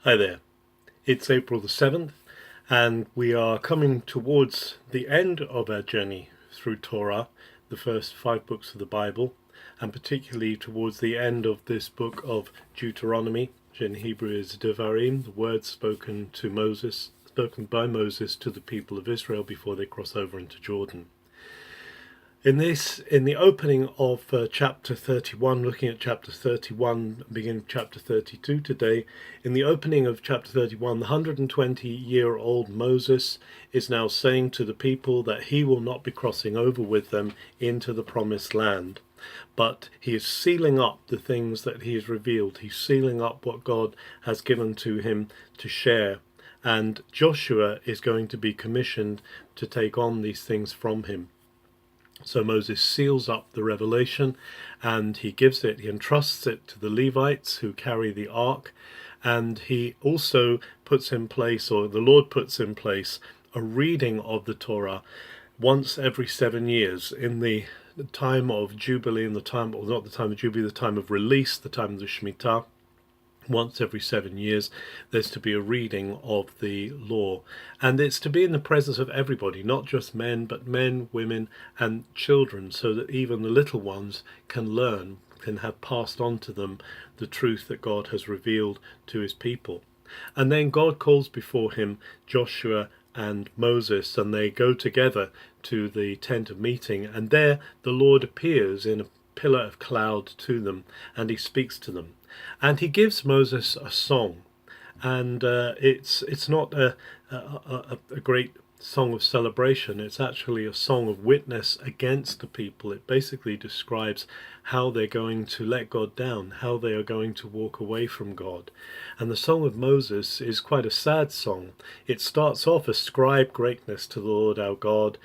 Hi there, it's April the 7th, and we are coming towards the end of our journey through Torah, the first 5 books of the Bible, and particularly towards the end of this book of Deuteronomy, which in Hebrew is Devarim, the words spoken by Moses to the people of Israel before they cross over into Jordan. In the opening of chapter 31, looking at chapter 31, beginning of chapter 32 today, in the opening of chapter 31, the 120-year-old Moses is now saying to the people that he will not be crossing over with them into the promised land, but he is sealing up the things that he has revealed. He's sealing up what God has given to him to share, and Joshua is going to be commissioned to take on these things from him. So Moses seals up the revelation, and he entrusts it to the Levites who carry the ark, and he also puts in place, or the Lord puts in place, a reading of the Torah once every 7 years in the time of Jubilee, the time of release, the time of the Shemitah. Once every 7 years there's to be a reading of the law, and it's to be in the presence of everybody, not just men, but men, women and children, so that even the little ones can learn, can have passed on to them the truth that God has revealed to his people. And then God calls before him Joshua and Moses, and they go together to the tent of meeting, and there the Lord appears in a pillar of cloud to them, and he speaks to them. And he gives Moses a song, and it's not a great song of celebration. It's actually a song of witness against the people. It basically describes how they're going to let God down, how they are going to walk away from God. And the song of Moses is quite a sad song. It starts off, ascribe greatness to the Lord our God.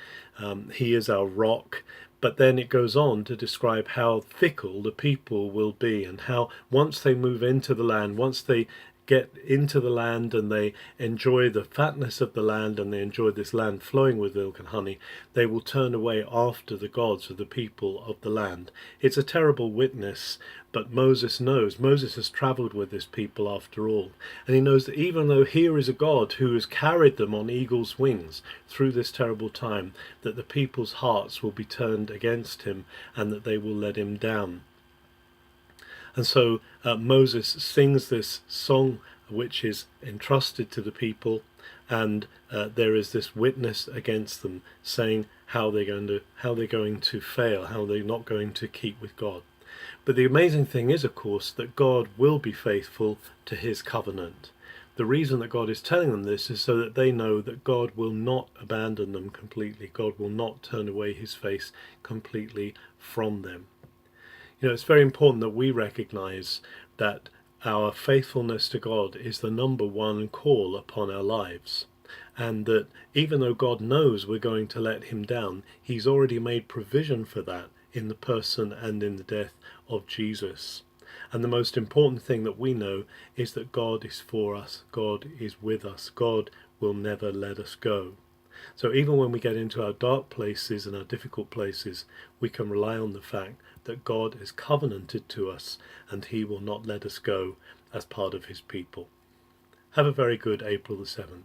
He is our rock. But then it goes on to describe how fickle the people will be, and how once they move into the land, once they get into the land and they enjoy the fatness of the land, and they enjoy this land flowing with milk and honey, they will turn away after the gods of the people of the land. It's a terrible witness, but Moses knows. Moses has travelled with this people after all, and he knows that even though here is a God who has carried them on eagle's wings through this terrible time, that the people's hearts will be turned against him and that they will let him down. And so Moses sings this song which is entrusted to the people, and there is this witness against them, saying how they're going to fail, how they're not going to keep with God. But the amazing thing is, of course, that God will be faithful to his covenant. The reason that God is telling them this is so that they know that God will not abandon them completely. God will not turn away his face completely from them. It's very important that we recognize that our faithfulness to God is the number one call upon our lives, and that even though God knows we're going to let him down, he's already made provision for that in the person and in the death of Jesus. And the most important thing that we know is that God is for us, God is with us, God will never let us go. So even when we get into our dark places and our difficult places, we can rely on the fact that God is covenanted to us, and he will not let us go as part of his people. Have a very good April the 7th.